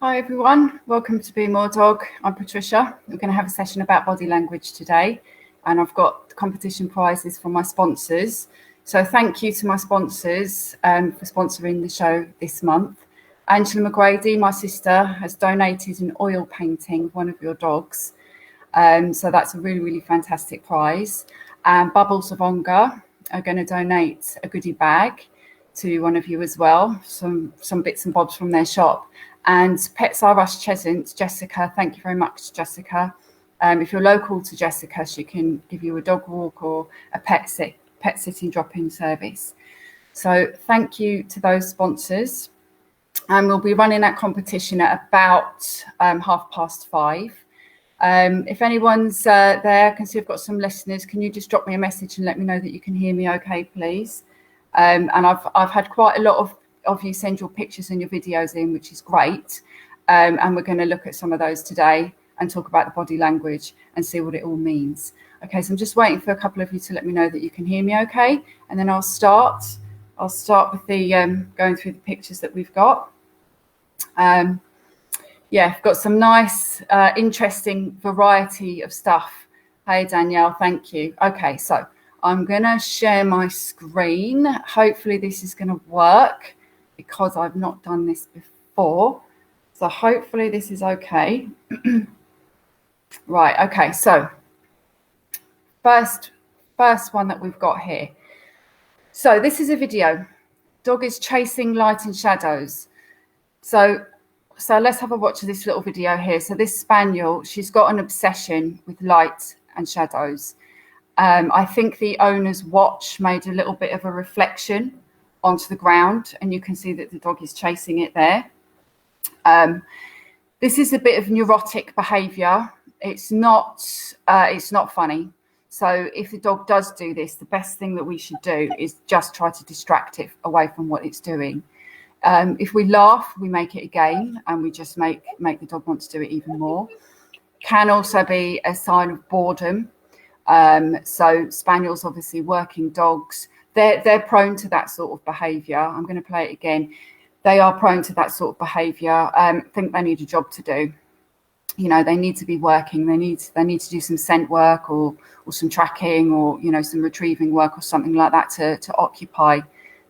Hi everyone, welcome to Be More Dog. I'm Patricia. We're going to have a session about body language today, and I've got competition prizes for my sponsors. So thank you to my sponsors for sponsoring the show this month. Angela McGrady, my sister, has donated an oil painting of one of your dogs. So that's a really, really fantastic prize. And Bubbles of Ongar are going to donate a goodie bag to one of you as well, some bits and bobs from their shop. And Pets R Us Cheshunt, Jessica, thank you very much, Jessica. If you're local to Jessica, she can give you a dog walk or a pet sitting drop-in service. So thank you to those sponsors. And we'll be running that competition at about 5:30. If anyone's there, I can see I've got some listeners. Can you just drop me a message and let me know that you can hear me okay, please? And I've had quite a lot of you send your pictures and your videos in, which is great. And we're going to look at some of those today and talk about the body language and see what it all means. Okay, so I'm just waiting for a couple of you to let me know that you can hear me okay. And then I'll start with the going through the pictures that we've got. Yeah, I've got some nice, interesting variety of stuff. Hey, Danielle, thank you. Okay, so I'm going to share my screen. Hopefully this is going to work because I've not done this before. So hopefully this is okay. Right, okay, so first one that we've got here. So this is a video. Dog is chasing light and shadows. So let's have a watch of this little video here. So this spaniel, she's got an obsession with light and shadows. I think the owner's watch made a little bit of a reflection onto the ground, and you can see that the dog is chasing it there. This is a bit of neurotic behavior. It's not funny. So if the dog does do this, the best thing that we should do is just try to distract it away from what it's doing. If we laugh, we make it a game, and we just make the dog want to do it even more. Can also be a sign of boredom. So spaniels, obviously working dogs, they're prone to that sort of behavior. I'm going to play it again. They are prone to that sort of behavior. Think they need a job to do. You know, they need to be working. They need to do some scent work or some tracking or, you know, some retrieving work or something like that to occupy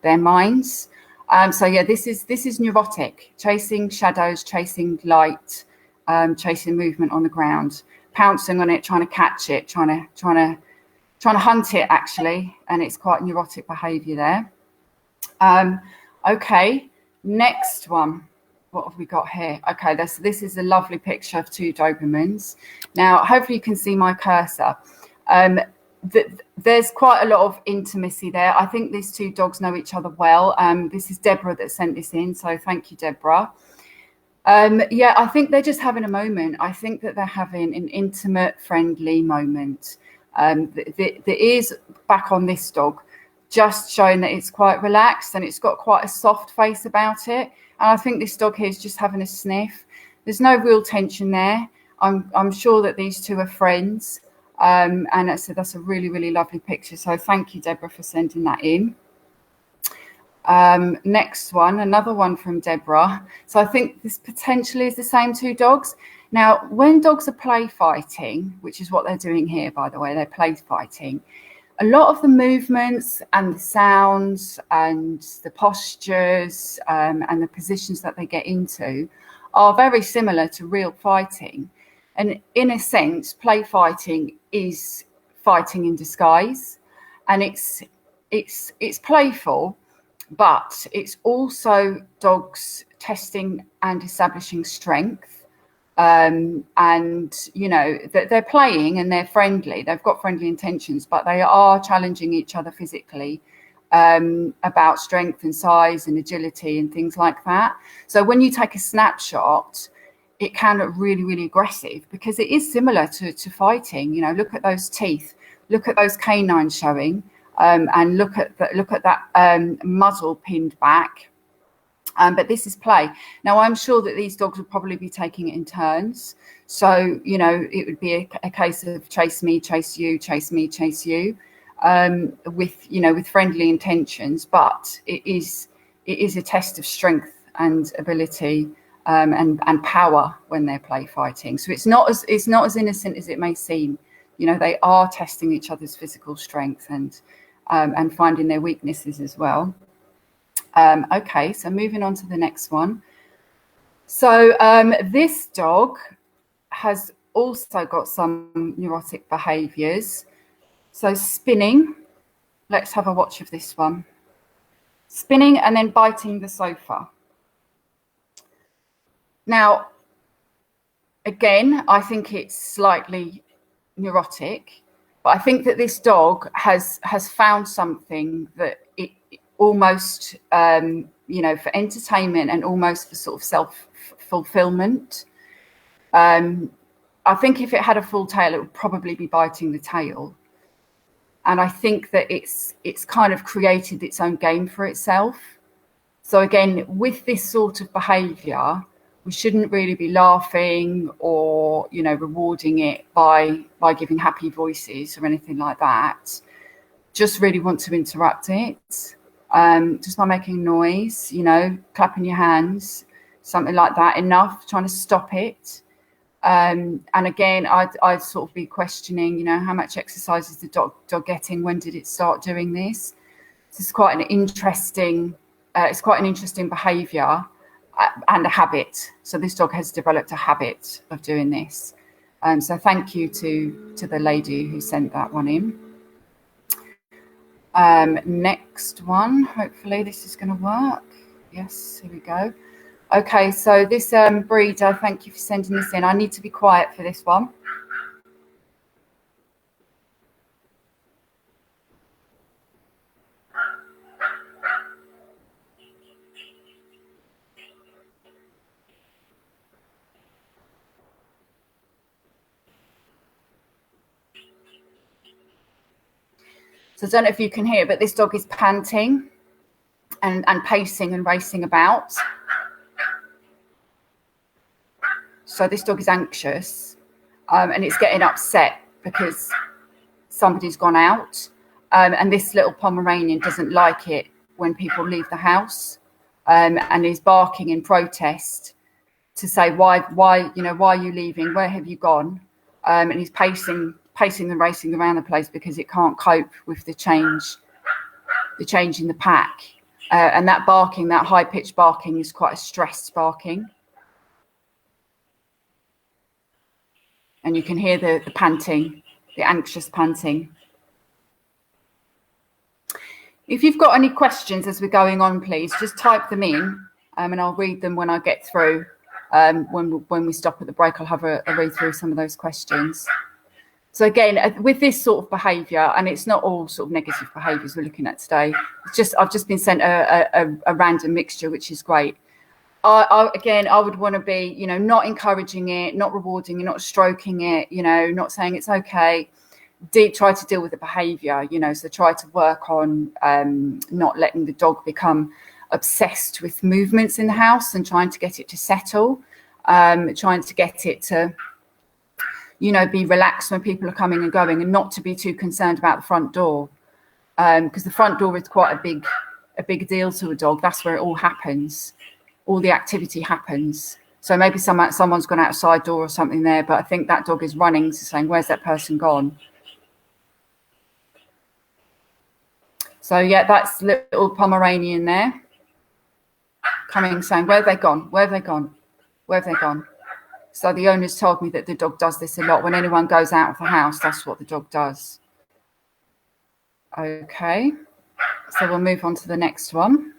their minds. So yeah, this is neurotic, chasing shadows, chasing light, chasing movement on the ground, pouncing on it, trying to catch it, trying to hunt it actually, and it's quite neurotic behavior there. Okay, next one. What have we got here? Okay, this is a lovely picture of two Dobermans. Now, hopefully you can see my cursor. There's quite a lot of intimacy there. I think these two dogs know each other well. This is Deborah that sent this in, so thank you, Deborah. Yeah, I think they're just having a moment. I think that they're having an intimate, friendly moment. The ears back on this dog, just showing that it's quite relaxed and it's got quite a soft face about it. And I think this dog here is just having a sniff. There's no real tension there. I'm sure that these two are friends. And that's a really, really lovely picture. So thank you, Deborah, for sending that in. Next one, another one from Deborah. So I think this potentially is the same two dogs. Now, when dogs are play fighting, which is what they're doing here, by the way, they're play fighting, a lot of the movements and the sounds and the postures and the positions that they get into are very similar to real fighting. And in a sense, play fighting is fighting in disguise, and it's playful, but it's also dogs testing and establishing strength. And you know that they're playing and they're friendly. They've got friendly intentions, but they are challenging each other physically about strength and size and agility and things like that. So when you take a snapshot, it can look really, really aggressive because it is similar to fighting. You know, look at those teeth, look at those canines showing, and look at that muzzle pinned back. But this is play. Now, I'm sure that these dogs would probably be taking it in turns. So, you know, it would be a case of chase me, chase you, chase me, chase you, with friendly intentions. But it is a test of strength and ability and power when they're play fighting. So it's not as innocent as it may seem. You know, they are testing each other's physical strength and finding their weaknesses as well. Okay, so moving on to the next one. So this dog has also got some neurotic behaviours. So spinning, let's have a watch of this one. Spinning and then biting the sofa. Now, again, I think it's slightly neurotic, but I think that this dog has found something that it almost, you know, for entertainment and almost for sort of self-fulfillment. I think if it had a full tail, it would probably be biting the tail. And I think that it's kind of created its own game for itself. So again, with this sort of behaviour, we shouldn't really be laughing or, you know, rewarding it by giving happy voices or anything like that. Just really want to interrupt it, just by making noise, you know, clapping your hands, something like that, enough, trying to stop it. And again, I'd sort of be questioning, you know, how much exercise is the dog getting? When did it start doing this? This is quite an interesting, behaviour and a habit. So this dog has developed a habit of doing this. So thank you to the lady who sent that one in. Next one, hopefully this is going to work. Yes, here we go. Okay, so this breeder, thank you for sending this in. I need to be quiet for this one. So I don't know if you can hear, but this dog is panting and pacing and racing about. So this dog is anxious, and it's getting upset because somebody's gone out. And this little Pomeranian doesn't like it when people leave the house, and is barking in protest to say, why, you know, why are you leaving? Where have you gone? And he's pacing and racing around the place because it can't cope with the change in the pack. And that barking, that high-pitched barking, is quite a stressed barking. And you can hear the panting, the anxious panting. If you've got any questions as we're going on, please just type them in, and I'll read them when I get through. When we stop at the break, I'll have a read through some of those questions. So again, with this sort of behaviour, and it's not all sort of negative behaviours we're looking at today. I've just been sent a random mixture, which is great. I would want to be, you know, not encouraging it, not rewarding it, not stroking it, you know, not saying it's okay. Try to deal with the behaviour, you know, so try to work on not letting the dog become obsessed with movements in the house and trying to get it to settle, trying to get it to, you know, be relaxed when people are coming and going, and not to be too concerned about the front door, because the front door is quite a big deal to a dog. That's where it all happens. All the activity happens. So maybe someone's gone outside door or something there, but I think that dog is running, so saying, where's that person gone? So yeah, that's little Pomeranian there, coming saying, where have they gone? Where have they gone? Where have they gone? So the owners told me that the dog does this a lot. When anyone goes out of the house, that's what the dog does. Okay, so we'll move on to the next one.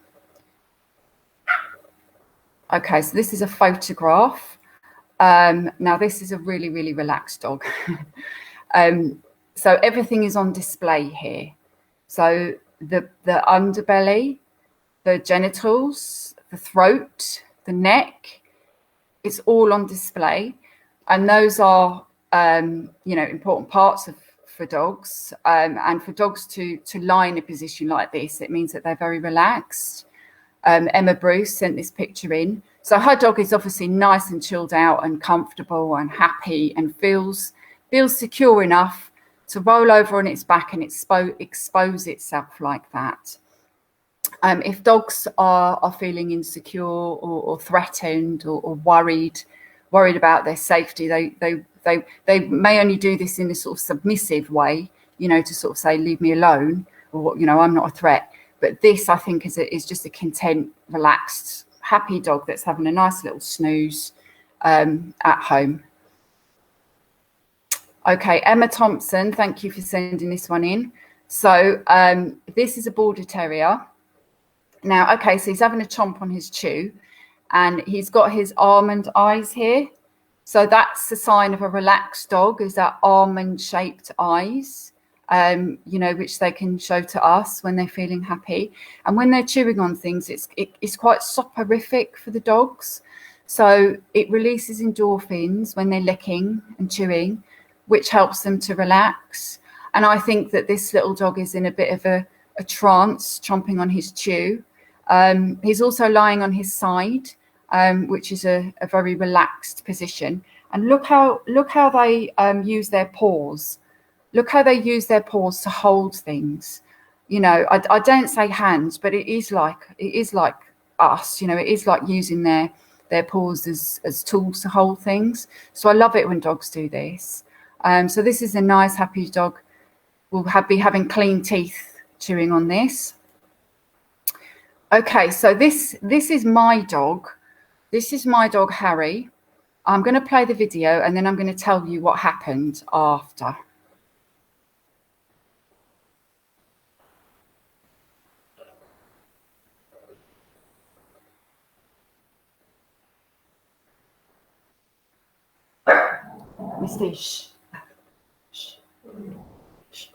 Okay, so this is a photograph. Now this is a really, really relaxed dog. So everything is on display here. So the underbelly, the genitals, the throat, the neck, it's all on display. And those are, you know, important parts for dogs. And for dogs to lie in a position like this, it means that they're very relaxed. Emma Bruce sent this picture in. So her dog is obviously nice and chilled out and comfortable and happy and feels secure enough to roll over on its back and expose itself like that. If dogs are feeling insecure or threatened or worried about their safety, they may only do this in a sort of submissive way, you know, to sort of say, leave me alone, or, you know, I'm not a threat. But this, I think, is just a content, relaxed, happy dog that's having a nice little snooze at home. Okay, Emma Thompson, thank you for sending this one in. So this is a Border Terrier. Now, okay, so he's having a chomp on his chew, and he's got his almond eyes here. So that's the sign of a relaxed dog, is that almond-shaped eyes, you know, which they can show to us when they're feeling happy. And when they're chewing on things, it's quite soporific for the dogs. So it releases endorphins when they're licking and chewing, which helps them to relax. And I think that this little dog is in a bit of a trance, chomping on his chew. He's also lying on his side, which is a very relaxed position. And look how they use their paws. Look how they use their paws to hold things. You know, I don't say hands, but it is like us. You know, it is like using their paws as tools to hold things. So I love it when dogs do this. So this is a nice, happy dog. We'll be having clean teeth chewing on this. Okay, so this is my dog. This is my dog, Harry. I'm going to play the video and then I'm going to tell you what happened after. Misty, shh. Shh. Shh.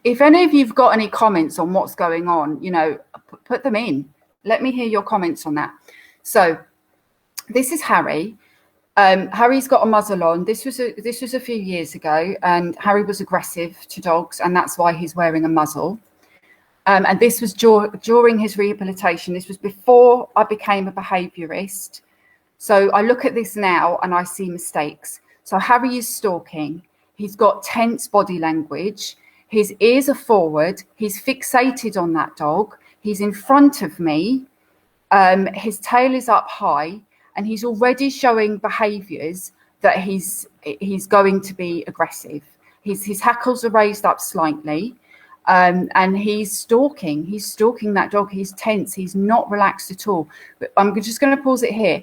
If any of you've got any comments on what's going on, you know, put them in. Let me hear your comments on that. So this is Harry. Harry's got a muzzle on. This was a few years ago, and Harry was aggressive to dogs, and that's why he's wearing a muzzle. And this was during his rehabilitation. This was before I became a behaviourist. So I look at this now and I see mistakes. So Harry is stalking. He's got tense body language. His ears are forward. He's fixated on that dog. He's in front of me. His tail is up high, and he's already showing behaviours that he's going to be aggressive. His hackles are raised up slightly, and he's stalking. He's stalking that dog. He's tense. He's not relaxed at all. But I'm just going to pause it here.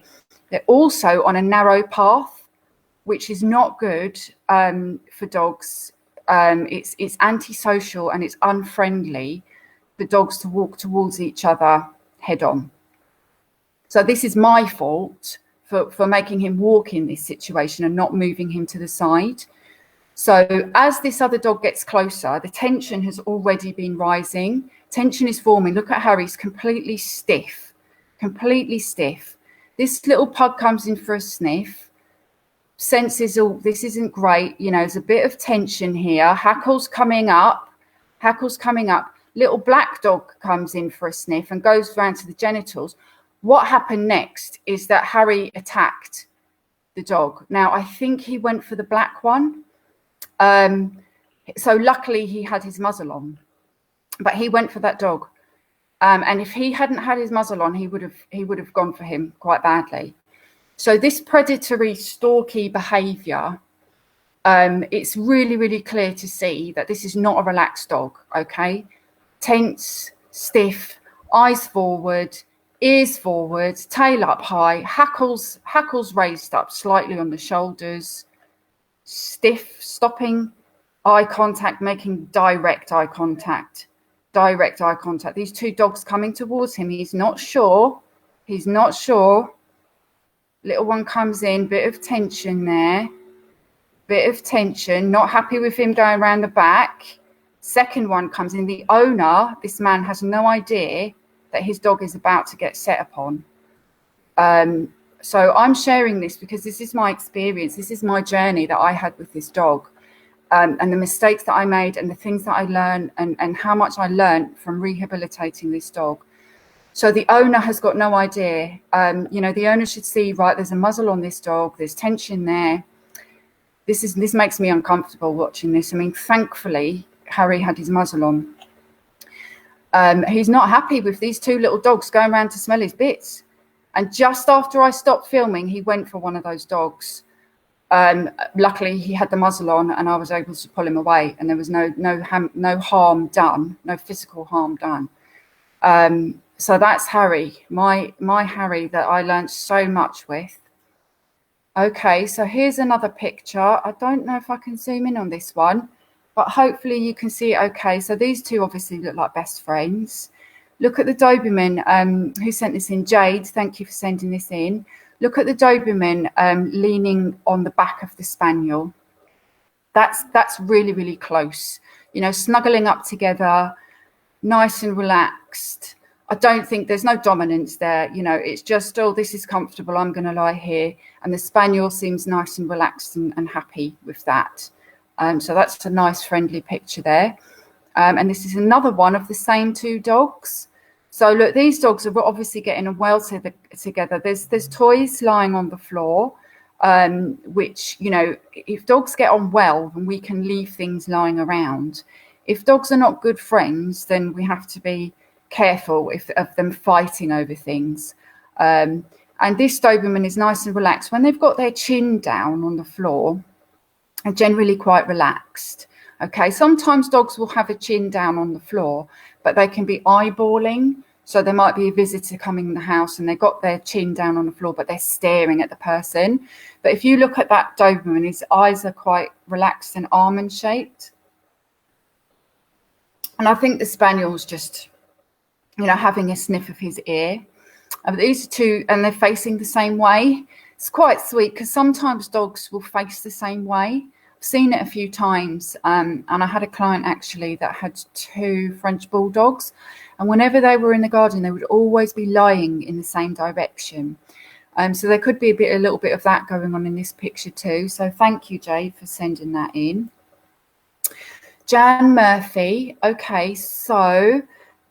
They're also on a narrow path, which is not good for dogs. It's antisocial and it's unfriendly for dogs to walk towards each other head on. So this is my fault for making him walk in this situation and not moving him to the side. So as this other dog gets closer, the tension has already been rising. Tension is forming. Look at Harry's completely stiff, completely stiff. This little pug comes in for a sniff. Senses, oh, this isn't great. You know, there's a bit of tension here. Hackles coming up. Little black dog comes in for a sniff and goes round to the genitals. What happened next is that Harry attacked the dog. Now, I think he went for the black one. So luckily he had his muzzle on, but he went for that dog. And if he hadn't had his muzzle on, he would have gone for him quite badly. So this predatory, stalky behaviour, it's really, really clear to see that this is not a relaxed dog, okay? Tense, stiff, eyes forward, ears forward, tail up high, hackles raised up slightly on the shoulders, stiff, stopping eye contact, making direct eye contact. These two dogs coming towards him. He's not sure. Little one comes in, bit of tension there. bit of tension, not happy with him going around the back. Second one comes in. The owner, this man, has no idea that his dog is about to get set upon. So I'm sharing this because this is my experience. This is my journey that I had with this dog, and the mistakes that I made and the things that I learned, and how much I learned from rehabilitating this dog. So the owner has got no idea. The owner should see, right, there's a muzzle on this dog. There's tension there. This makes me uncomfortable watching this. I mean, thankfully, Harry had his muzzle on. He's not happy with these two little dogs going around to smell his bits. And just after I stopped filming, he went for one of those dogs. Luckily, he had the muzzle on, and I was able to pull him away, and there was no harm done, no physical harm done. So that's Harry, my Harry that I learned so much with. Okay, so here's another picture. I don't know if I can zoom in on this one, but hopefully you can see it okay. So these two obviously look like best friends. Look at the Doberman who sent this in. Jade, thank you for sending this in. Look at the Doberman leaning on the back of the Spaniel. That's really, really close. Snuggling up together, nice and relaxed. I don't think there's no dominance there. It's just, oh, this is comfortable. I'm going to lie here. And the Spaniel seems nice and relaxed and happy with that. So that's a nice, friendly picture there. And this is another one of the same two dogs. So look, these dogs are obviously getting well together. There's toys lying on the floor, which, if dogs get on well, then we can leave things lying around. If dogs are not good friends, then we have to be careful of them fighting over things. And this Doberman is nice and relaxed. When they've got their chin down on the floor, they're generally quite relaxed. Okay, sometimes dogs will have a chin down on the floor, but they can be eyeballing. So there might be a visitor coming in the house and they've got their chin down on the floor, but they're staring at the person. But if you look at that Doberman, his eyes are quite relaxed and almond shaped. And I think the Spaniel's just, having a sniff of his ear. These two, and they're facing the same way. It's quite sweet because sometimes dogs will face the same way. I've seen it a few times, and I had a client actually that had two French bulldogs, and whenever they were in the garden, they would always be lying in the same direction. So there could be a little bit of that going on in this picture too. So thank you, Jade, for sending that in. Jan Murphy. Okay, so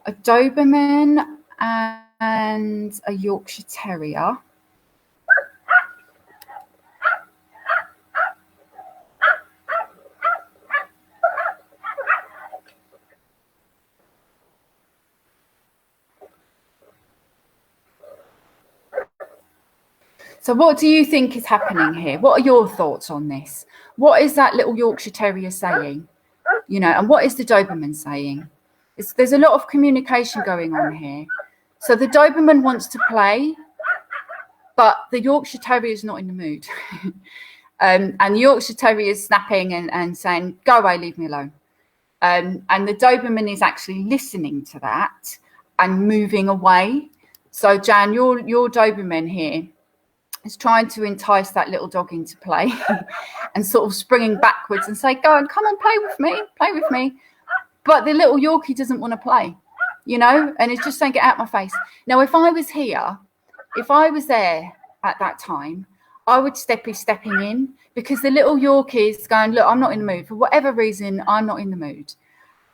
a Doberman and a Yorkshire Terrier. So what do you think is happening here? What are your thoughts on this? What is that little Yorkshire Terrier saying? And what is the Doberman saying? There's a lot of communication going on here. So the Doberman wants to play, but the Yorkshire Terrier is not in the mood. And the Yorkshire Terrier is snapping and saying, go away, leave me alone. And the Doberman is actually listening to that and moving away. So Jan, your Doberman here is trying to entice that little dog into play and sort of springing backwards and say, go and come and play with me. But the little Yorkie doesn't want to play, and it's just saying, get out my face. Now, if I was here, if I was there at that time, I would be stepping in because the little Yorkie is going, look, I'm not in the mood. For whatever reason, I'm not in the mood.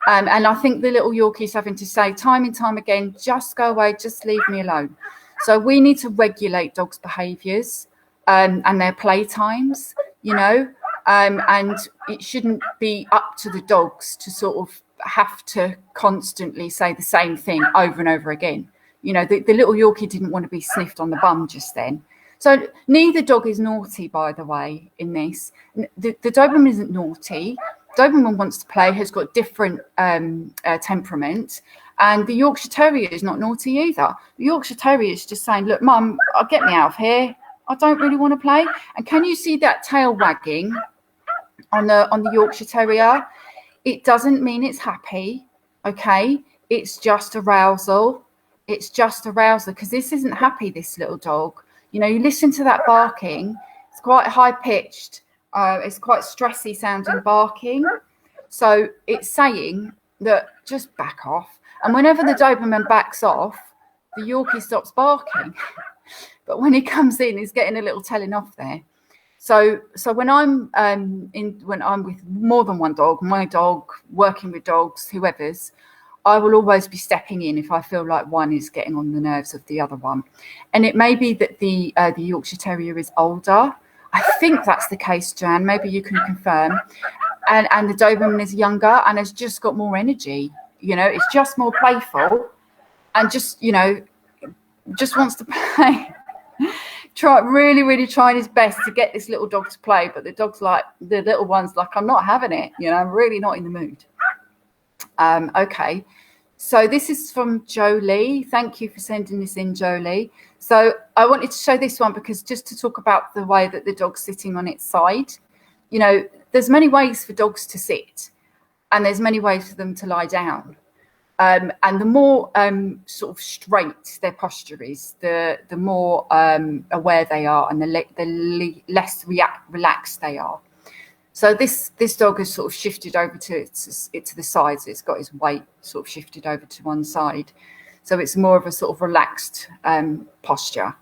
And I think the little Yorkie is having to say time and time again, just go away, just leave me alone. So we need to regulate dogs' behaviours and their play times, and it shouldn't be up to the dogs to sort of have to constantly say the same thing over and over again. The little Yorkie didn't want to be sniffed on the bum just then. So neither dog is naughty, by the way, in this. The Doberman isn't naughty. Doberman wants to play, has got different temperament. And the Yorkshire Terrier is not naughty either. The Yorkshire Terrier is just saying, look, Mum, get me out of here. I don't really want to play. And can you see that tail wagging on the Yorkshire Terrier? It doesn't mean it's happy, okay? It's just arousal. It's just arousal because this isn't happy, this little dog. You listen to that barking. It's quite high-pitched. It's quite stressy sounding barking. So it's saying that just back off. And whenever the Doberman backs off, the Yorkie stops barking. But when he comes in, he's getting a little telling off there. So when I'm with more than one dog, my dog, working with dogs, whoever's, I will always be stepping in if I feel like one is getting on the nerves of the other one. And it may be that the Yorkshire Terrier is older. I think that's the case, Jan. Maybe you can confirm. And the Doberman is younger and has just got more energy. You know, it's just more playful and just, you know, just wants to play. Really trying his best to get this little dog to play, but the little one's like, I'm not having it. You know, I'm really not in the mood. Okay. So this is from Jolie. Thank you for sending this in, Jolie. So I wanted to show this one because just to talk about the way that the dog's sitting on its side. You know, there's many ways for dogs to sit and there's many ways for them to lie down. And the more sort of straight their posture is, the more aware they are and the less relaxed they are. So this dog has sort of shifted over to the sides. It's got his weight sort of shifted over to one side. So it's more of a sort of relaxed posture.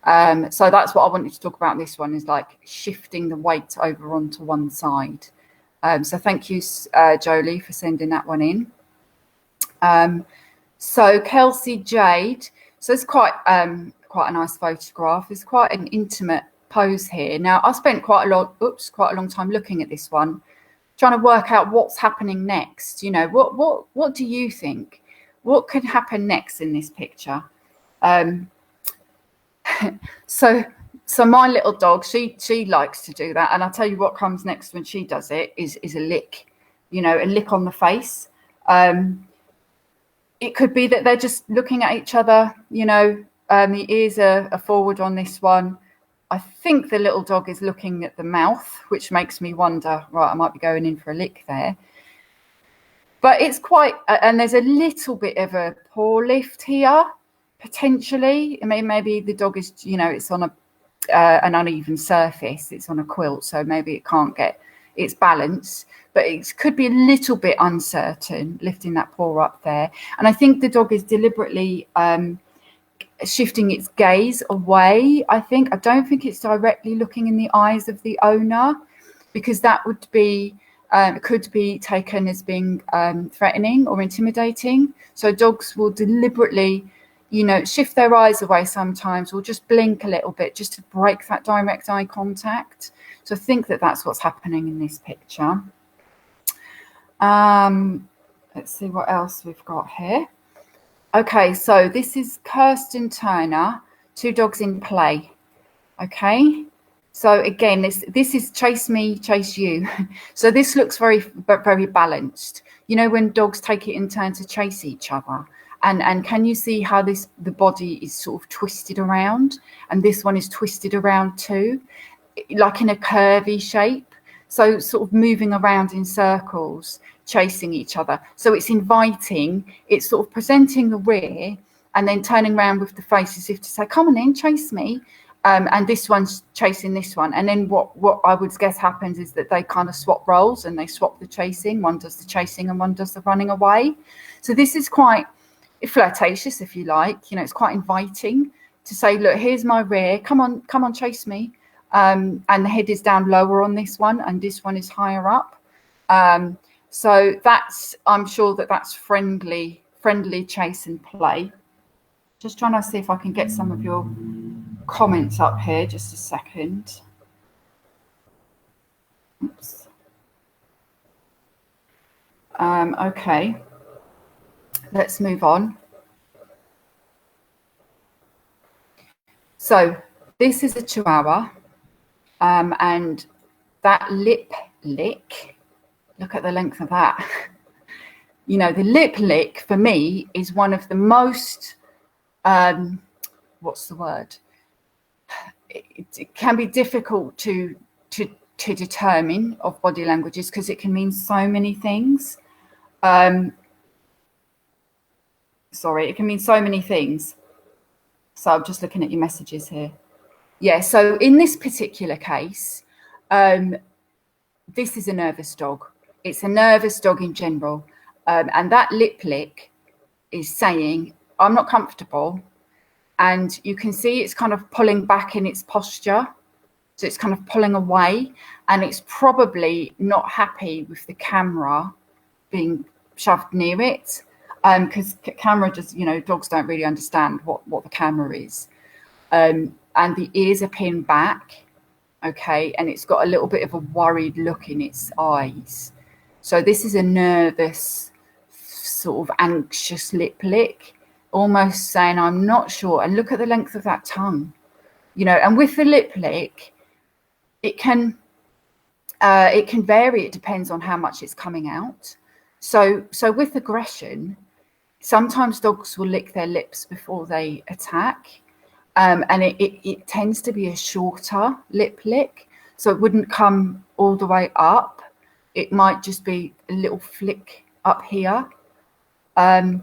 So that's what I wanted to talk about in this one, is like shifting the weight over onto one side. So thank you, Jolie, for sending that one in. So Kelsey Jade. So it's quite a nice photograph. It's quite an intimate pose here. Now I spent quite a long time looking at this one, trying to work out what's happening next. You know, what do you think? What could happen next in this picture? So my little dog, she likes to do that, and I'll tell you what comes next when she does it is a lick. You know, a lick on the face. It could be that they're just looking at each other. You know, the ears are forward on this one. I think the little dog is looking at the mouth, which makes me wonder, right, I might be going in for a lick there. But it's quite, and there's a little bit of a paw lift here, potentially. I mean, maybe the dog is, you know, it's on an uneven surface. It's on a quilt, so maybe it can't get its balance. But it could be a little bit uncertain, lifting that paw up there. And I think the dog is deliberately shifting its gaze away. I don't think it's directly looking in the eyes of the owner, because that would be could be taken as being threatening or intimidating. So dogs will deliberately, you know, shift their eyes away sometimes, or just blink a little bit just to break that direct eye contact. So I think that that's what's happening in this picture. Let's see what else we've got here. Okay, so this is Kirsten Turner, Two Dogs in Play. Okay, so again, this is chase me, chase you. So this looks very balanced. You know, when dogs take it in turn to chase each other. And can you see how the body is sort of twisted around? And this one is twisted around too, like in a curvy shape. So sort of moving around in circles, chasing each other. So it's inviting, it's sort of presenting the rear and then turning around with the face as if to say, come on in, chase me. And this one's chasing this one. And then what I would guess happens is that they kind of swap roles and they swap the chasing. One does the chasing and one does the running away. So this is quite flirtatious, if you like. You know, it's quite inviting to say, look, here's my rear. Come on, chase me. And the head is down lower on this one, and this one is higher up. So I'm sure that's friendly chase and play. Just trying to see if I can get some of your comments up here. Just a second. Oops. Okay. Let's move on. So this is a Chihuahua. And that lip lick, look at the length of that. You know, the lip lick for me is one of the most, what's the word? It can be difficult to determine of body languages because it can mean so many things. It can mean so many things. So I'm just looking at your messages here. Yeah, so in this particular case, this is a nervous dog. It's a nervous dog in general. And that lip lick is saying, I'm not comfortable. And you can see it's kind of pulling back in its posture. So it's kind of pulling away, and it's probably not happy with the camera being shoved near it. Because camera does, dogs don't really understand what the camera is. And the ears are pinned back. Okay, and it's got a little bit of a worried look in its eyes. So this is a nervous, sort of anxious lip lick, almost saying, I'm not sure. And look at the length of that tongue, and with the lip lick, it can vary. It depends on how much it's coming out. So with aggression, sometimes dogs will lick their lips before they attack. And it tends to be a shorter lip lick. So it wouldn't come all the way up. It might just be a little flick up here. And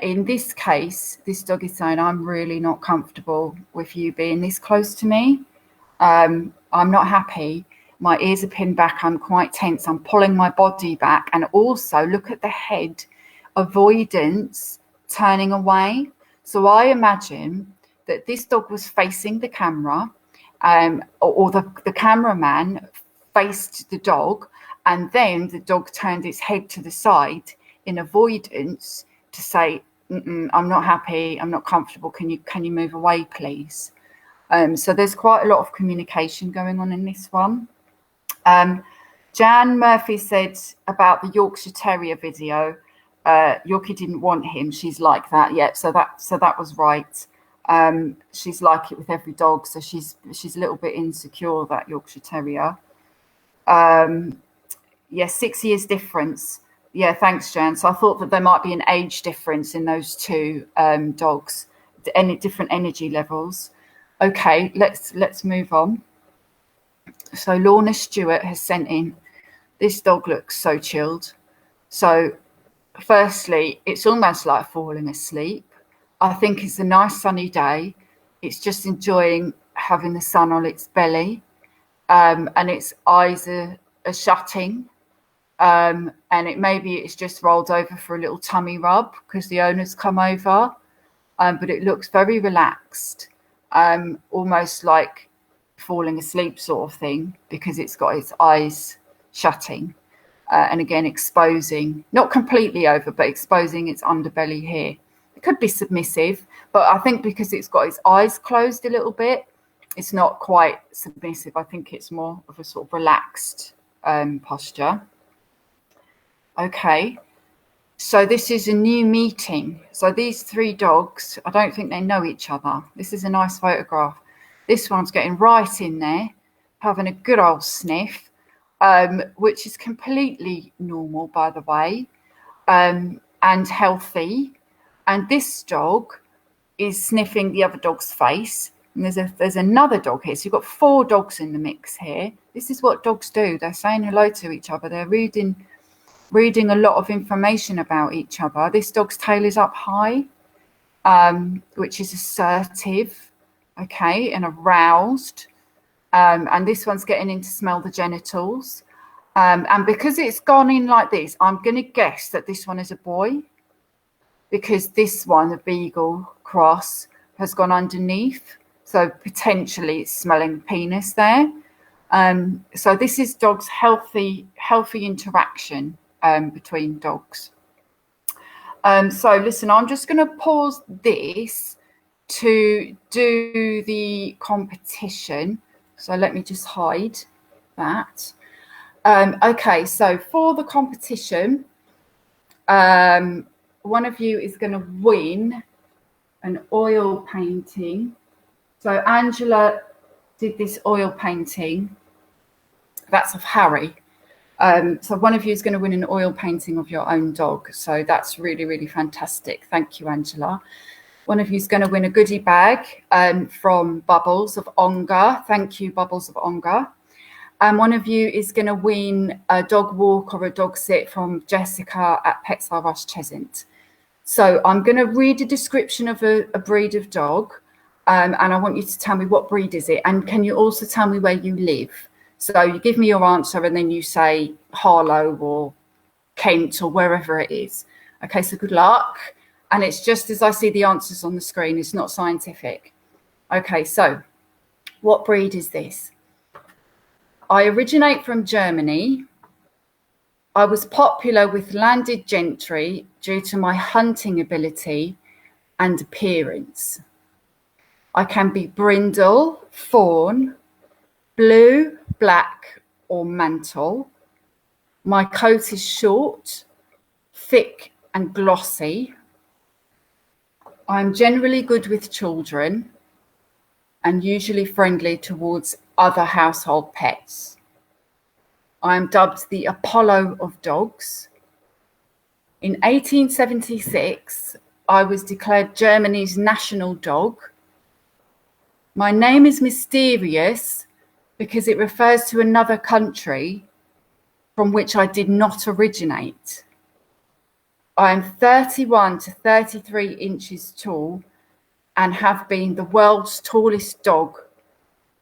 in this case, this dog is saying, I'm really not comfortable with you being this close to me. I'm not happy. My ears are pinned back. I'm quite tense. I'm pulling my body back. And also look at the head, avoidance, turning away. So I imagine that this dog was facing the camera, or the cameraman faced the dog, and then the dog turned its head to the side in avoidance to say, I'm not happy, I'm not comfortable, can you move away, please? So there's quite a lot of communication going on in this one. Jan Murphy said about the Yorkshire Terrier video, Yorkie didn't want him, she's like that. Yeah, so that was right. She's like it with every dog, so she's a little bit insecure, that Yorkshire Terrier. 6 years difference. Yeah, thanks, Jan. So I thought that there might be an age difference in those two dogs, any different energy levels. Okay, let's move on. So Lorna Stewart has sent in, this dog looks so chilled. So firstly, it's almost like falling asleep. I think it's a nice sunny day. It's just enjoying having the sun on its belly, and its eyes are shutting. And maybe it's just rolled over for a little tummy rub because the owner's come over. But it looks very relaxed, almost like falling asleep sort of thing, because it's got its eyes shutting. And again, exposing, not completely over, but exposing its underbelly here. It could be submissive, but I think because it's got its eyes closed a little bit, it's not quite submissive. I think it's more of a sort of relaxed posture. Okay, so this is a new meeting. So these three dogs, I don't think they know each other. This is a nice photograph. This one's getting right in there, having a good old sniff, which is completely normal, by the way, and healthy. And this dog is sniffing the other dog's face. And there's another dog here. So you've got 4 dogs in the mix here. This is what dogs do. They're saying hello to each other. They're reading a lot of information about each other. This dog's tail is up high, which is assertive, okay, and aroused. And this one's getting in to smell the genitals. And because it's gone in like this, I'm going to guess that this one is a boy, because this one, the Beagle Cross, has gone underneath. So potentially it's smelling penis there. So this is dogs' healthy interaction between dogs. So listen, I'm just going to pause this to do the competition. So let me just hide that. Okay, so for the competition, one of you is going to win an oil painting. So Angela did this oil painting. That's of Harry. So one of you is going to win an oil painting of your own dog. So that's really, really fantastic. Thank you, Angela. One of you is going to win a goodie bag from Bubbles of Ongar. Thank you, Bubbles of Ongar. And one of you is going to win a dog walk or a dog sit from Jessica at Pets R Us Cheshunt. So I'm going to read a description of a breed of dog, and I want you to tell me what breed is it, and can you also tell me where you live? So you give me your answer and then you say Harlow or Kent or wherever it is. Okay, so good luck. And it's just as I see the answers on the screen, it's not scientific. Okay, so what breed is this? I originate from Germany. I was popular with landed gentry due to my hunting ability and appearance. I can be brindle, fawn, blue, black, or mantle. My coat is short, thick, and glossy. I'm generally good with children and usually friendly towards other household pets. I am dubbed the Apollo of dogs. In 1876, I was declared Germany's national dog. My name is mysterious because it refers to another country from which I did not originate. I am 31 to 33 inches tall and have been the world's tallest dog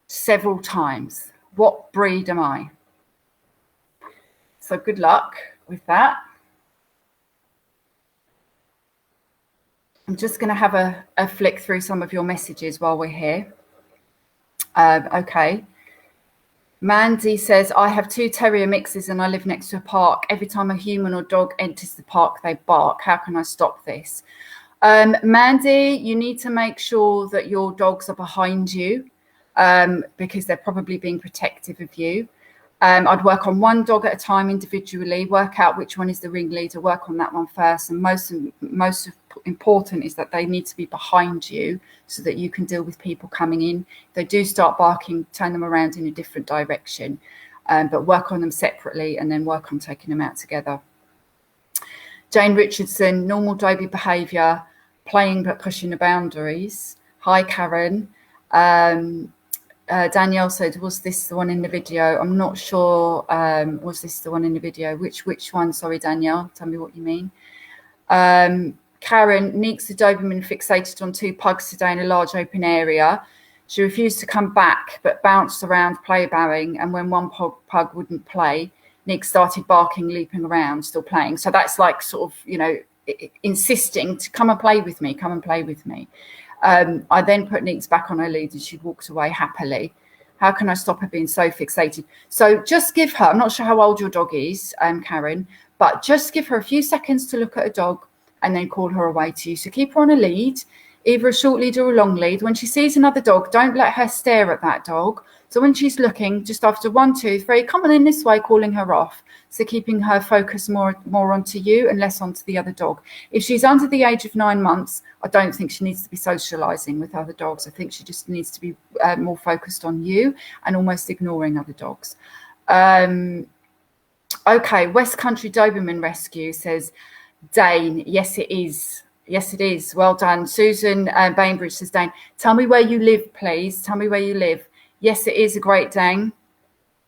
several times. What breed am I? So good luck with that. I'm just going to have a flick through some of your messages while we're here. Okay. Mandy says, I have 2 terrier mixes and I live next to a park. Every time a human or dog enters the park, they bark. How can I stop this? Mandy, you need to make sure that your dogs are behind you because they're probably being protective of you. I'd work on one dog at a time individually, work out which one is the ringleader, work on that one first. And most important is that they need to be behind you so that you can deal with people coming in. If they do start barking, turn them around in a different direction, but work on them separately and then work on taking them out together. Jane Richardson, normal Dobie behaviour, playing but pushing the boundaries. Hi, Karen. Danielle said, was this the one in the video? I'm not sure. Was this the one in the video? Which one? Sorry, Danielle. Tell me what you mean. Karen, Neeks the Doberman fixated on 2 pugs today in a large open area. She refused to come back, but bounced around play barring. And when one pug wouldn't play, Nick started barking, leaping around, still playing. So that's like sort of, insisting to come and play with me, come and play with me. I then put Neeks back on her lead and she walked away happily. How can I stop her being so fixated? So just give her, I'm not sure how old your dog is, Karen, but just give her a few seconds to look at a dog and then call her away to you. So keep her on a lead, either a short lead or a long lead. When she sees another dog, don't let her stare at that dog. So when she's looking, just after 1, 2, 3, come on in this way, calling her off. So keeping her focus more onto you and less onto the other dog. If she's under the age of 9 months, I don't think she needs to be socialising with other dogs. I think she just needs to be more focused on you and almost ignoring other dogs. Okay, West Country Doberman Rescue says, Dane, yes, it is. Yes, it is. Well done. Susan Bainbridge says, Dane, tell me where you live, please. Tell me where you live. Yes, it is a Great Dane.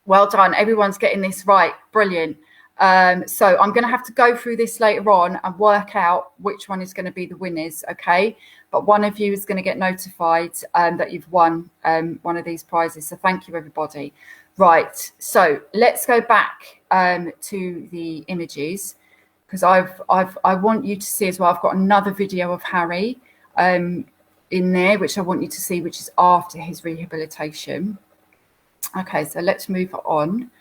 Well done. Everyone's getting this right. Brilliant. So I'm going to have to go through this later on and work out which one is going to be the winners, okay? But one of you is going to get notified that you've won one of these prizes. So thank you, everybody. Right. So let's go back to the images because I want you to see as well. I've got another video of Harry in there, which I want you to see, which is after his rehabilitation. Okay, so let's move on.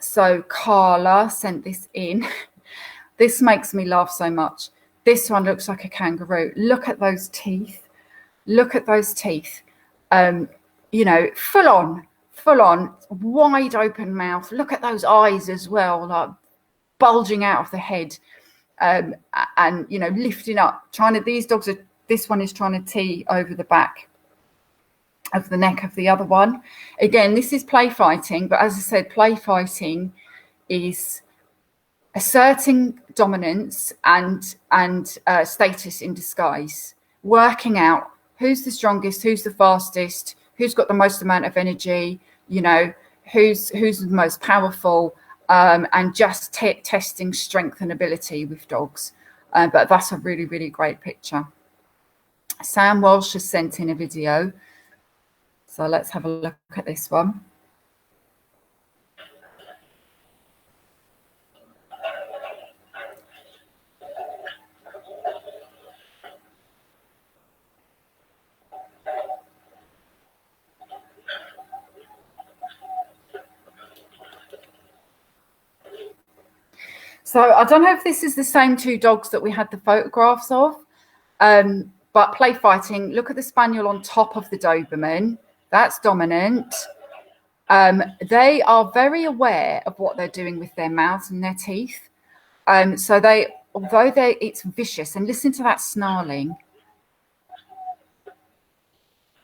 So Carla sent this in. This makes me laugh so much. This one looks like a kangaroo. Look at those teeth. Look at those teeth. Full on, wide open mouth. Look at those eyes as well, like bulging out of the head, and lifting up. This one is trying to tee over the back of the neck of the other one. Again, this is play fighting, but as I said, play fighting is asserting dominance and status in disguise, working out who's the strongest, who's the fastest, who's got the most amount of energy, who's the most powerful, and just testing strength and ability with dogs. But that's a really, really great picture. Sam Walsh has sent in a video. So let's have a look at this one. So I don't know if this is the same two dogs that we had the photographs of, but play fighting. Look at the Spaniel on top of the Doberman. That's dominant. They are very aware of what they're doing with their mouths and their teeth. So although it's vicious, and listen to that snarling.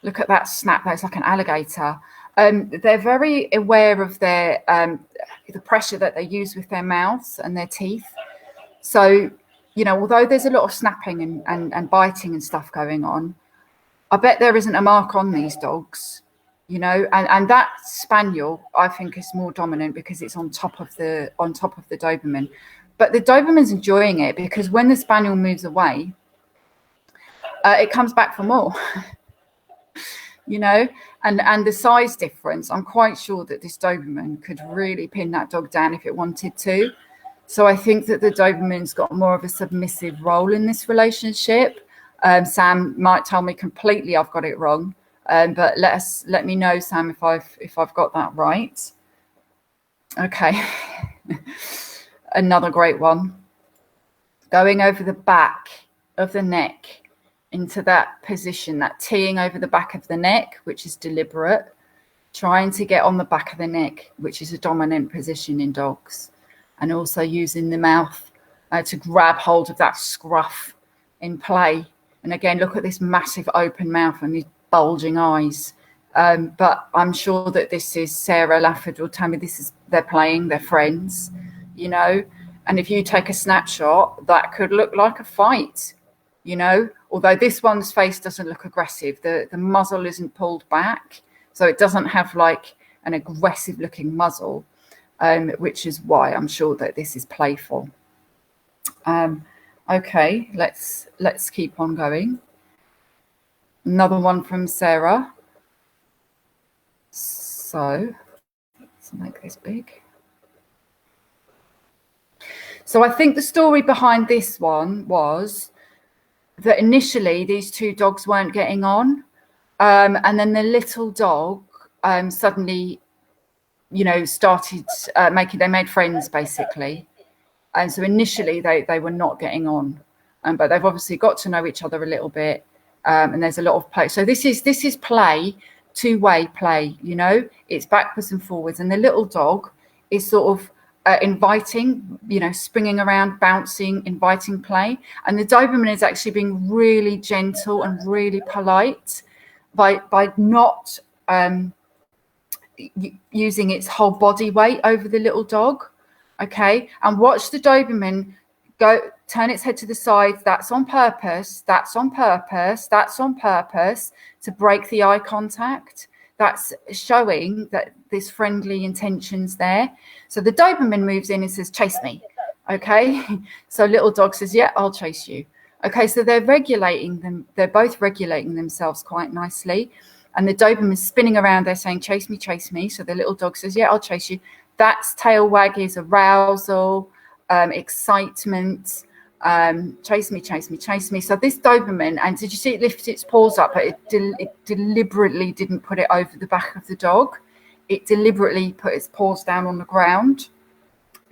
Look at that snap. That's like an alligator. They're very aware of the pressure that they use with their mouths and their teeth. So, you know, although there's a lot of snapping and biting and stuff going on, I bet there isn't a mark on these dogs, you know, and that Spaniel, I think, is more dominant because it's on top of the Doberman. But the Doberman's enjoying it because when the Spaniel moves away, it comes back for more. You know, and the size difference, I'm quite sure that this Doberman could really pin that dog down if it wanted to. So I think that the Doberman's got more of a submissive role in this relationship. Sam might tell me completely I've got it wrong, but let me know, Sam, if I've got that right. Okay. Another great one. Going over the back of the neck into that position, that teeing over the back of the neck, which is deliberate, trying to get on the back of the neck, which is a dominant position in dogs, and also using the mouth to grab hold of that scruff in play. And again, look at this massive open mouth and these bulging eyes. But I'm sure that this is Sarah Lafford will tell me they're playing, they're friends, you know. And if you take a snapshot, that could look like a fight, you know, although this one's face doesn't look aggressive. The muzzle isn't pulled back, so it doesn't have like an aggressive looking muzzle, which is why I'm sure that this is playful. Okay, let's keep on going. Another one from Sarah. So let's make this big. So I think the story behind this one was that initially these two dogs weren't getting on, and then the little dog suddenly, you know, started they made friends basically. And so initially they were not getting on, but they've obviously got to know each other a little bit, and there's a lot of play. So this is play, two-way play, you know, it's backwards and forwards, and the little dog is sort of inviting, you know, springing around, bouncing, inviting play. And the Doberman is actually being really gentle and really polite by not using its whole body weight over the little dog. Okay, and watch the Doberman turn its head to the side. That's on purpose. That's on purpose. That's on purpose to break the eye contact. That's showing that there's friendly intentions there. So the Doberman moves in and says, chase me. Okay. So little dog says, yeah, I'll chase you. Okay. So they're regulating them. They're both regulating themselves quite nicely. And the Doberman's spinning around there saying, chase me, chase me. So the little dog says, yeah, I'll chase you. That's tail waggies, arousal, excitement. Chase me, chase me, chase me. So this Doberman, and did you see it lift its paws up, but it deliberately didn't put it over the back of the dog. It deliberately put its paws down on the ground.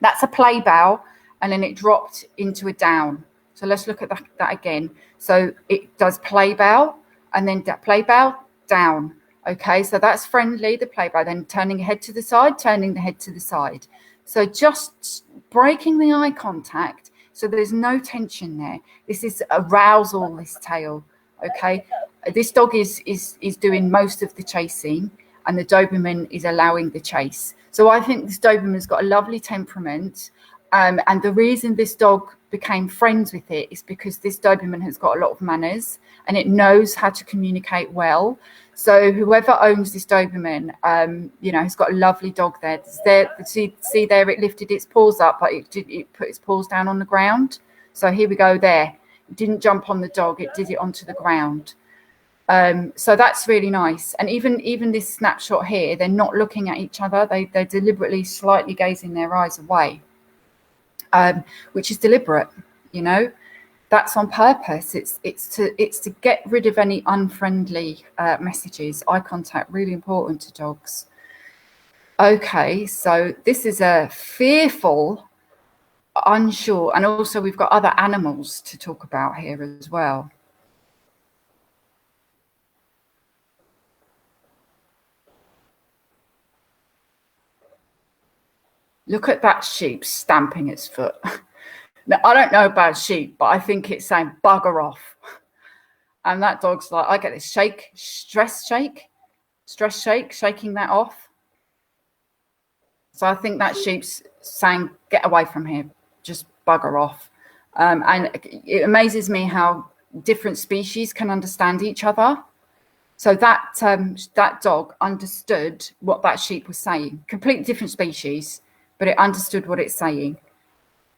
That's a play bow, and then it dropped into a down. So let's look at that again. So it does play bow, and then play bow, down. Okay, so that's friendly, the play bow, then turning the head to the side, turning the head to the side. So just breaking the eye contact. So there's no tension there. This is arousal, this tail. Okay, this dog is doing most of the chasing, and the Doberman is allowing the chase. So I think this Doberman's got a lovely temperament, and the reason this dog became friends with it is because this Doberman has got a lot of manners and it knows how to communicate well. So whoever owns this Doberman, you know, has got a lovely dog there. See there, it lifted its paws up, but it put its paws down on the ground. So here we go there. It didn't jump on the dog, it did it onto the ground. So that's really nice. And even this snapshot here, they're not looking at each other. They're deliberately slightly gazing their eyes away, which is deliberate, you know. That's on purpose. It's to get rid of any unfriendly messages. Eye contact, really important to dogs. Okay, so this is a fearful unsure. And also we've got other animals to talk about here as well. Look at that sheep stamping its foot. Now, I don't know about sheep, but I think it's saying bugger off. And that dog's like, I get this stress shake, shaking that off. So I think that sheep's saying, get away from here, just bugger off. And it amazes me how different species can understand each other. So that dog understood what that sheep was saying. Completely different species, but it understood what it's saying.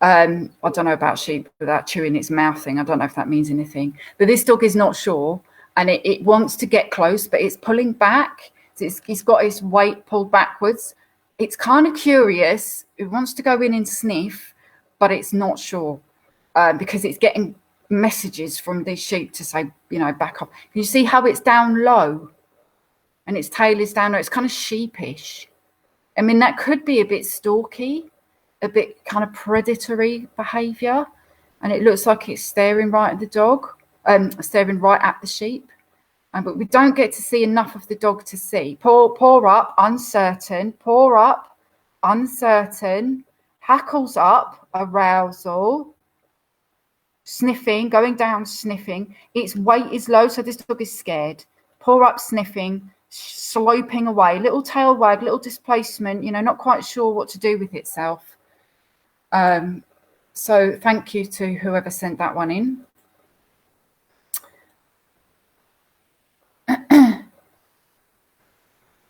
I don't know about sheep without chewing its mouth thing. I don't know if that means anything. But this dog is not sure, and it wants to get close, but it's pulling back. So it's got its weight pulled backwards. It's kind of curious. It wants to go in and sniff, but it's not sure because it's getting messages from these sheep to say, you know, back off. Can you see how it's down low and its tail is down low? It's kind of sheepish. I mean, that could be a bit stalky, a bit kind of predatory behavior, and it looks like it's staring right at the dog, staring right at the sheep. But we don't get to see enough of the dog to see. Paw up, uncertain. Paw up, uncertain. Hackles up, arousal. Sniffing, going down, sniffing. Its weight is low, so this dog is scared. Paw up, sniffing, sloping away. Little tail wag, little displacement, you know, not quite sure what to do with itself. So thank you to whoever sent that one in.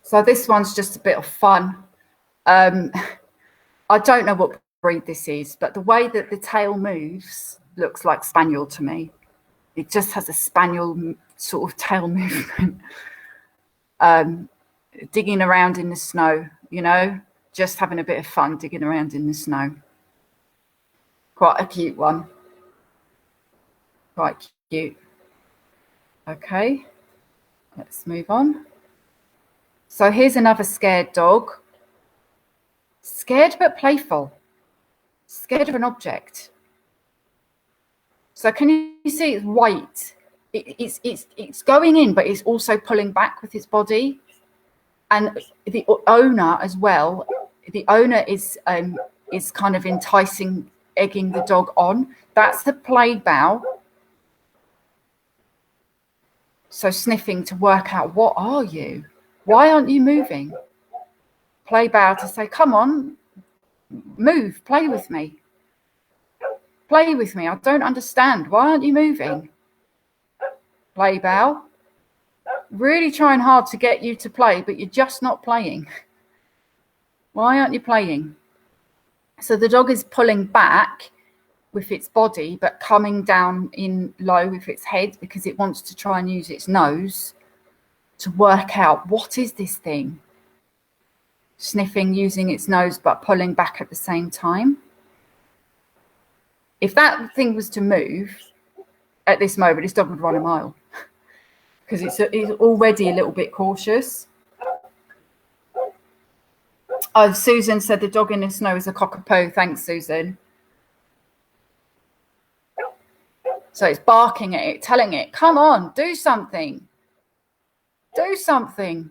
So this one's just a bit of fun. I don't know what breed this is, but the way that the tail moves looks like spaniel to me. It just has a spaniel sort of tail movement. Digging around in the snow, you know, just having a bit of fun digging around in the snow. Quite a cute one. Quite cute. Okay, let's move on. So here's another scared dog. Scared but playful. Scared of an object. So can you see its weight? It's going in, but it's also pulling back with its body. And the owner as well. The owner is kind of enticing, egging the dog on. That's the play bow. So sniffing to work out, what are you? Why aren't you moving? Play bow to say, come on, move, play with me. Play with me. I don't understand. Why aren't you moving? Play bow. Really trying hard to get you to play, but you're just not playing. Why aren't you playing? So the dog is pulling back with its body, but coming down in low with its head because it wants to try and use its nose to work out, what is this thing? Sniffing, using its nose, but pulling back at the same time. If that thing was to move at this moment, this dog would run a mile because it's already a little bit cautious. Oh, Susan said the dog in the snow is a cockapoo. Thanks, Susan. So it's barking at it, telling it, come on, do something. Do something.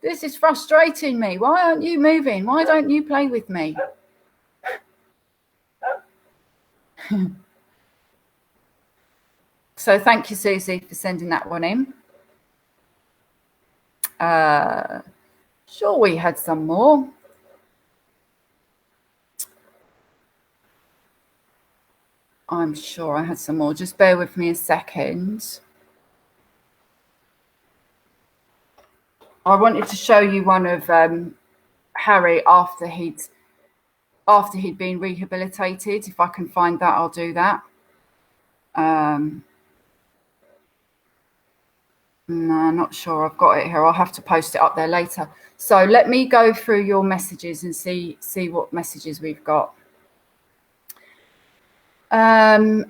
This is frustrating me. Why aren't you moving? Why don't you play with me? So thank you, Susie, for sending that one in. Sure, we had some more. I'm sure I had some more. Just bear with me a second. I wanted to show you one of Harry after he'd been rehabilitated. If I can find that, I'll do that. No, not sure I've got it here. I'll have to post it up there later. So let me go through your messages and see what messages we've got. Irish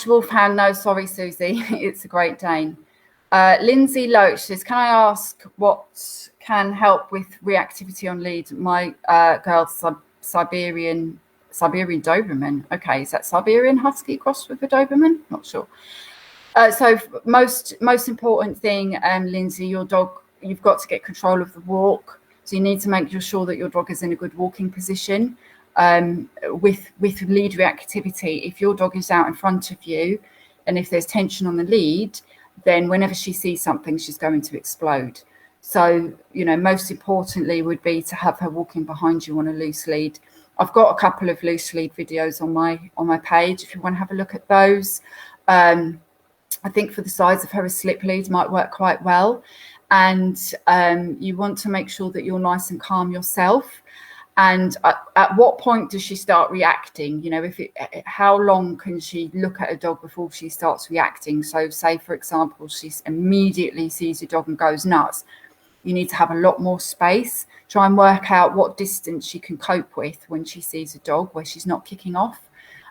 Wolfhound, no, sorry, Susie. It's a Great Dane. Lindsay Loach says, can I ask what can help with reactivity on lead? My girl's Siberian Siberian Doberman. Okay, is that Siberian Husky crossed with a Doberman? Not sure. So most important thing, Lindsay, your dog, you've got to get control of the walk. So you need to make sure that your dog is in a good walking position. With lead reactivity, if your dog is out in front of you and if there's tension on the lead, then whenever she sees something, she's going to explode. So, most importantly would be to have her walking behind you on a loose lead. I've got a couple of loose lead videos on my page if you want to have a look at those. I think for the size of her, a slip lead might work quite well. And you want to make sure that you're nice and calm yourself. And at what point does she start reacting? How long can she look at a dog before she starts reacting? So say, for example, she immediately sees a dog and goes nuts. You need to have a lot more space. Try and work out what distance she can cope with when she sees a dog where she's not kicking off,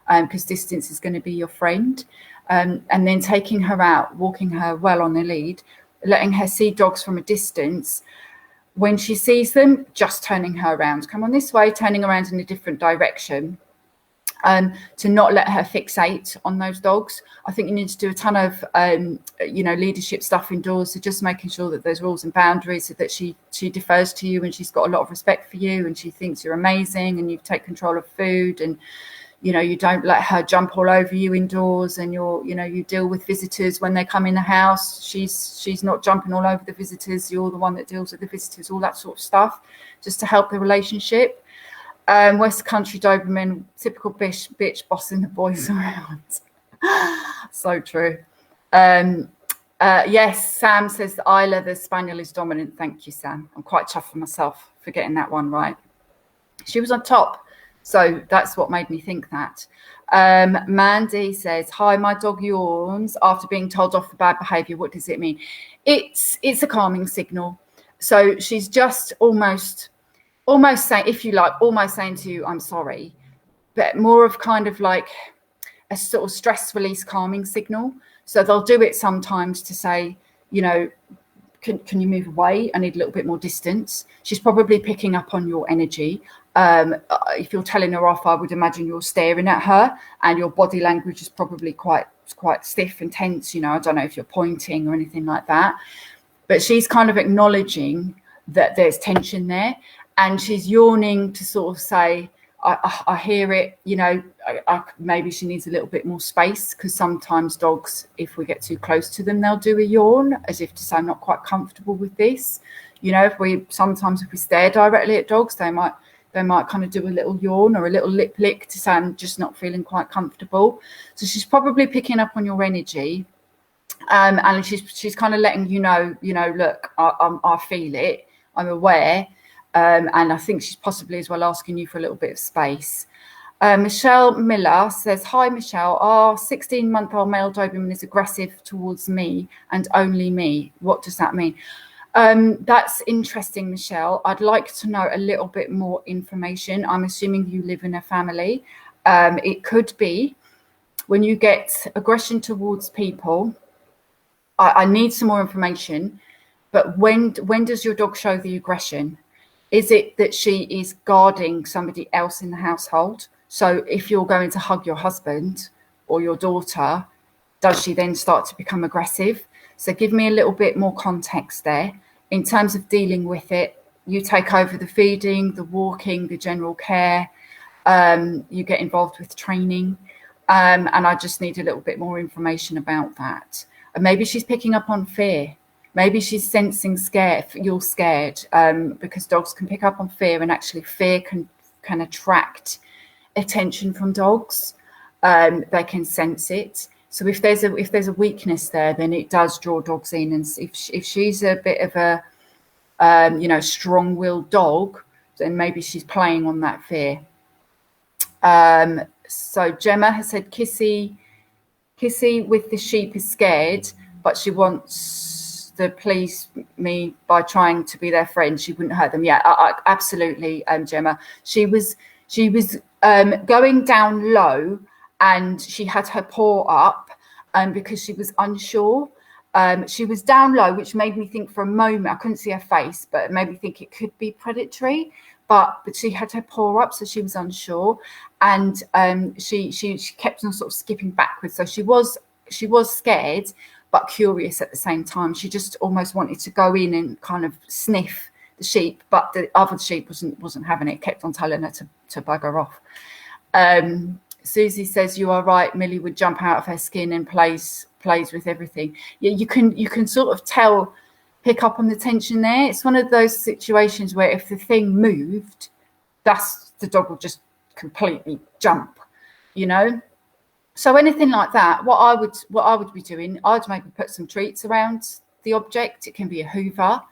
because distance is going to be your friend. And then taking her out, walking her well on the lead, letting her see dogs from a distance. When she sees them, just turning her around. Come on this way, turning around in a different direction. To not let her fixate on those dogs. I think you need to do a ton of, leadership stuff indoors. So just making sure that there's rules and boundaries, so that she defers to you and she's got a lot of respect for you and she thinks you're amazing and you take control of food, and you don't let her jump all over you indoors, and you deal with visitors when they come in the house. She's not jumping all over the visitors. You're the one that deals with the visitors, all that sort of stuff, just to help the relationship. West Country Doberman, typical bitch bossing the boys around. So true. Yes, Sam says that Isla, the Spaniel, is dominant. Thank you, Sam. I'm quite chuffed with myself for getting that one right. She was on top. So that's what made me think that. Mandy says, hi, my dog yawns after being told off for bad behavior. What does it mean? It's a calming signal. So she's just almost saying, if you like, almost saying to you, I'm sorry, but more of kind of like a sort of stress release calming signal. So they'll do it sometimes to say, can you move away? I need a little bit more distance. She's probably picking up on your energy. If you're telling her off, I would imagine you're staring at her and your body language is probably quite stiff and tense. I don't know if you're pointing or anything like that, but she's kind of acknowledging that there's tension there, and she's yawning to sort of say, I hear it, maybe she needs a little bit more space, because sometimes dogs, if we get too close to them, they'll do a yawn as if to say, I'm not quite comfortable with this. If we stare directly at dogs, they might kind of do a little yawn or a little lip lick to say, I'm just not feeling quite comfortable. So she's probably picking up on your energy. And she's kind of letting look, I feel it, I'm aware. And I think she's possibly as well asking you for a little bit of space. Michelle Miller says, hi, Michelle. Our 16-month-old male Doberman is aggressive towards me and only me. What does that mean? That's interesting, Michelle. I'd like to know a little bit more information. I'm assuming you live in a family. It could be when you get aggression towards people. I need some more information. But when does your dog show the aggression? Is it that she is guarding somebody else in the household? So if you're going to hug your husband or your daughter, does she then start to become aggressive? So give me a little bit more context there. In terms of dealing with it, you take over the feeding, the walking, the general care. You get involved with training. And I just need a little bit more information about that. And maybe she's picking up on fear. Maybe she's sensing you're scared, because dogs can pick up on fear, and actually fear can attract attention from dogs. They can sense it. So if there's a weakness there, then it does draw dogs in. And if she's a bit of a strong-willed dog, then maybe she's playing on that fear. So Gemma has said Kissy with the sheep is scared, but she wants to please me by trying to be their friend. She wouldn't hurt them. Yeah, absolutely, Gemma. She was going down low, and she had her paw up because she was unsure. She was down low, which made me think for a moment, I couldn't see her face, but it made me think it could be predatory. but she had her paw up, so she was unsure, and she kept on sort of skipping backwards. So she was scared, but curious at the same time. She just almost wanted to go in and kind of sniff the sheep, but the other sheep wasn't having it. Kept on telling her to bugger off. Susie says, you are right, Millie would jump out of her skin and plays with everything. Yeah, you can sort of pick up on the tension there. It's one of those situations where if the thing moved, the dog will just completely jump, you know. So anything like that, what I would be doing, I'd maybe put some treats around the object. It can be a Hoover,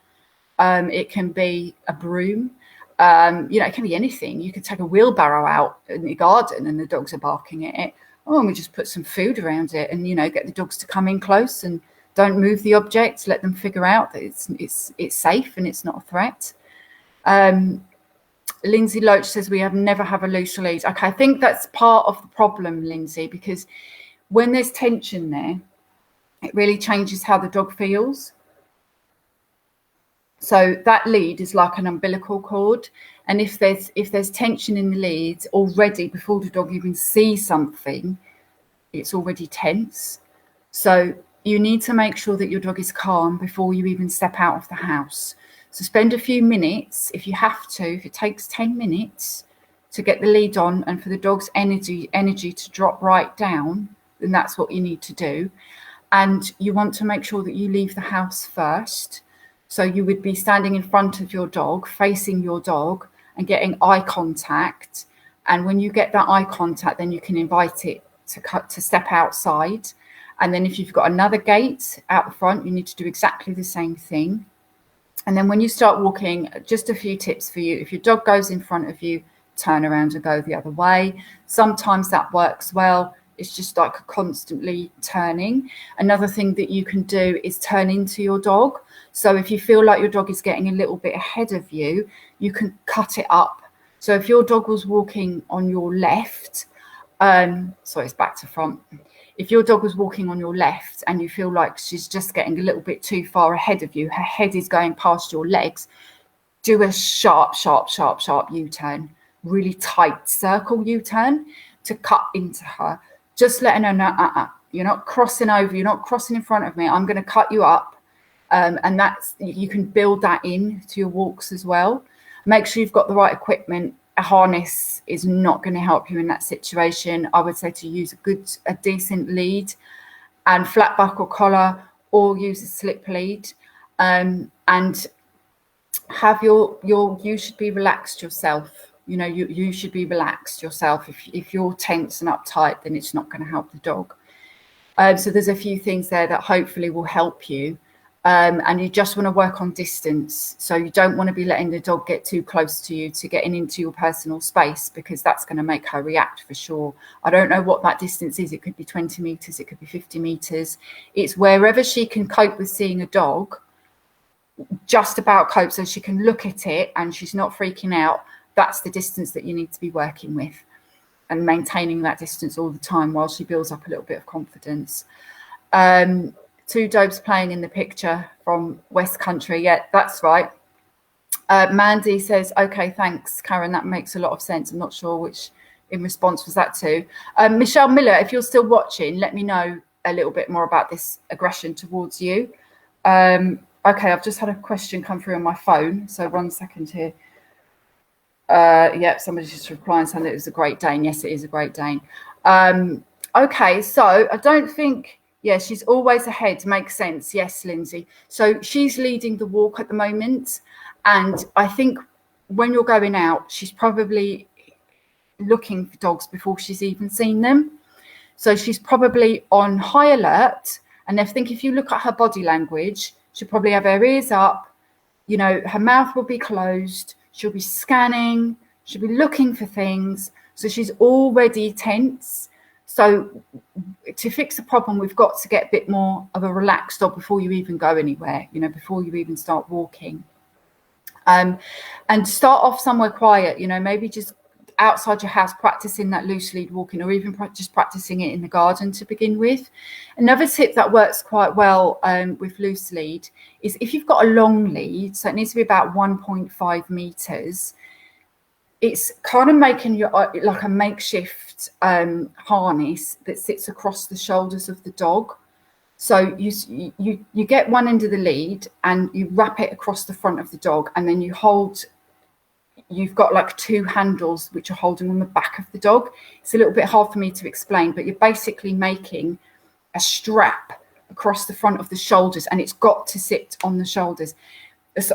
it can be a broom, you know, it can be anything. You could take a wheelbarrow out in the garden and the dogs are barking at it. Oh, and we just put some food around it, and, you know, get the dogs to come in close and don't move the object. Let them figure out that it's safe and it's not a threat. Lindsay Loach says we have never have a loose lead. Okay, I think that's part of the problem, Lindsay, because when there's tension there, it really changes how the dog feels. So that lead is like an umbilical cord, and if there's tension in the lead already before the dog even sees something, it's already tense. So you need to make sure that your dog is calm before you even step out of the house. So spend a few minutes, if you have to, if it takes 10 minutes to get the lead on and for the dog's energy to drop right down, then that's what you need to do. And you want to make sure that you leave the house first. So you would be standing in front of your dog, facing your dog and getting eye contact. And when you get that eye contact, then you can invite it to step outside. And then if you've got another gate out the front, you need to do exactly the same thing. And then when you start walking, just a few tips for you. If your dog goes in front of you, turn around and go the other way. Sometimes that works well. It's just like constantly turning. Another thing that you can do is turn into your dog. So if you feel like your dog is getting a little bit ahead of you, you can cut it up. So if your dog was walking on your left, sorry, it's back to front. If your dog was walking on your left and you feel like she's just getting a little bit too far ahead of you, her head is going past your legs, do a sharp U-turn, really tight circle U-turn to cut into her. Just letting her know, you're not crossing over, you're not crossing in front of me, I'm going to cut you up. And that's, you can build that in to your walks as well. Make sure you've got the right equipment. A harness is not going to help you in that situation. I would say to use a decent lead and flat buckle collar, or use a slip lead, and have you should be relaxed yourself. You know, you should be relaxed yourself. If you're tense and uptight, then it's not going to help the dog. So there's a few things there that hopefully will help you. And you just want to work on distance. So you don't want to be letting the dog get too close to you, to getting into your personal space, because that's going to make her react for sure. I don't know what that distance is. It could be 20 meters. It could be 50 meters. It's wherever she can cope with seeing a dog, just about cope, so she can look at it and she's not freaking out. That's the distance that you need to be working with, and maintaining that distance all the time while she builds up a little bit of confidence. Two Dobes playing in the picture from West Country. Yeah, that's right. Mandy says, okay, thanks, Karen. That makes a lot of sense. I'm not sure which in response was that to. Michelle Miller, if you're still watching, let me know a little bit more about this aggression towards you. Okay, I've just had a question come through on my phone. So 1 second here. Yeah, somebody's just replying saying that it was a Great Dane. Yes, it is a Great Dane. Okay, so I don't think... Yeah, she's always ahead. Makes sense. Yes, Lindsay. So she's leading the walk at the moment. And I think when you're going out, she's probably looking for dogs before she's even seen them. So she's probably on high alert. And I think if you look at her body language, she'll probably have her ears up. You know, her mouth will be closed. She'll be scanning. She'll be looking for things. So she's already tense. So to fix the problem, we've got to get a bit more of a relaxed dog before you even go anywhere, you know, before you even start walking. And start off somewhere quiet, you know, maybe just outside your house, practicing that loose lead walking, or even just practicing it in the garden to begin with. Another tip that works quite well with loose lead is if you've got a long lead, so it needs to be about 1.5 meters, it's kind of making your like a makeshift harness that sits across the shoulders of the dog. So you get one end of the lead and you wrap it across the front of the dog, and then you've got like two handles which are holding on the back of the dog. It's a little bit hard for me to explain, but you're basically making a strap across the front of the shoulders, and it's got to sit on the shoulders,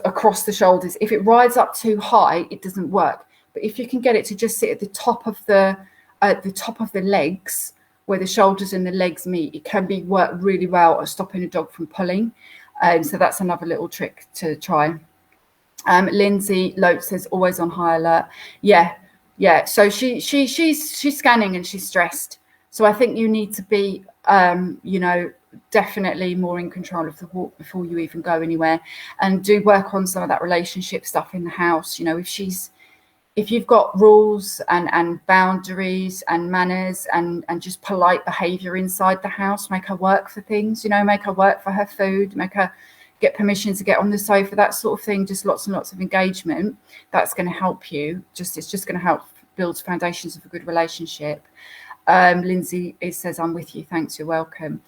across the shoulders. If it rides up too high, it doesn't work. But if you can get it to just sit at the top of the legs, where the shoulders and the legs meet, it can be work really well at stopping a dog from pulling. So that's another little trick to try. Lindsay Lote says always on high alert. Yeah. So she's scanning and she's stressed. So I think you need to be, definitely more in control of the walk before you even go anywhere, and do work on some of that relationship stuff in the house. If you've got rules and boundaries and manners and just polite behavior inside the house, make her work for things, make her work for her food, make her get permission to get on the sofa, that sort of thing. Just lots and lots of engagement. That's going to help you. It's just going to help build foundations of a good relationship. Lindsay, it says, I'm with you. Thanks. You're welcome.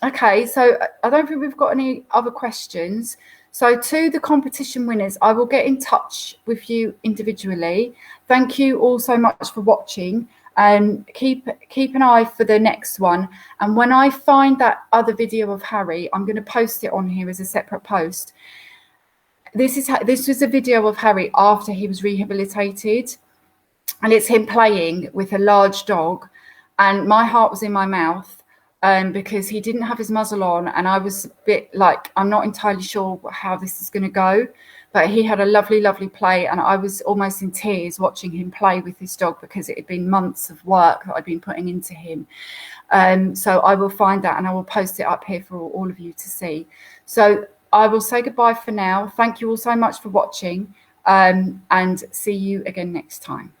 Okay, so I don't think we've got any other questions. So to the competition winners, I will get in touch with you individually. Thank you all so much for watching, and keep an eye for the next one. And when I find that other video of Harry, I'm going to post it on here as a separate post. This was a video of Harry after he was rehabilitated, and it's him playing with a large dog, and my heart was in my mouth. Because he didn't have his muzzle on, and I was a bit like, I'm not entirely sure how this is going to go, but he had a lovely play, and I was almost in tears watching him play with this dog, because it had been months of work that I'd been putting into him. So I will find that and I will post it up here for all of you to see. So I will say goodbye for now. Thank you all so much for watching, and see you again next time.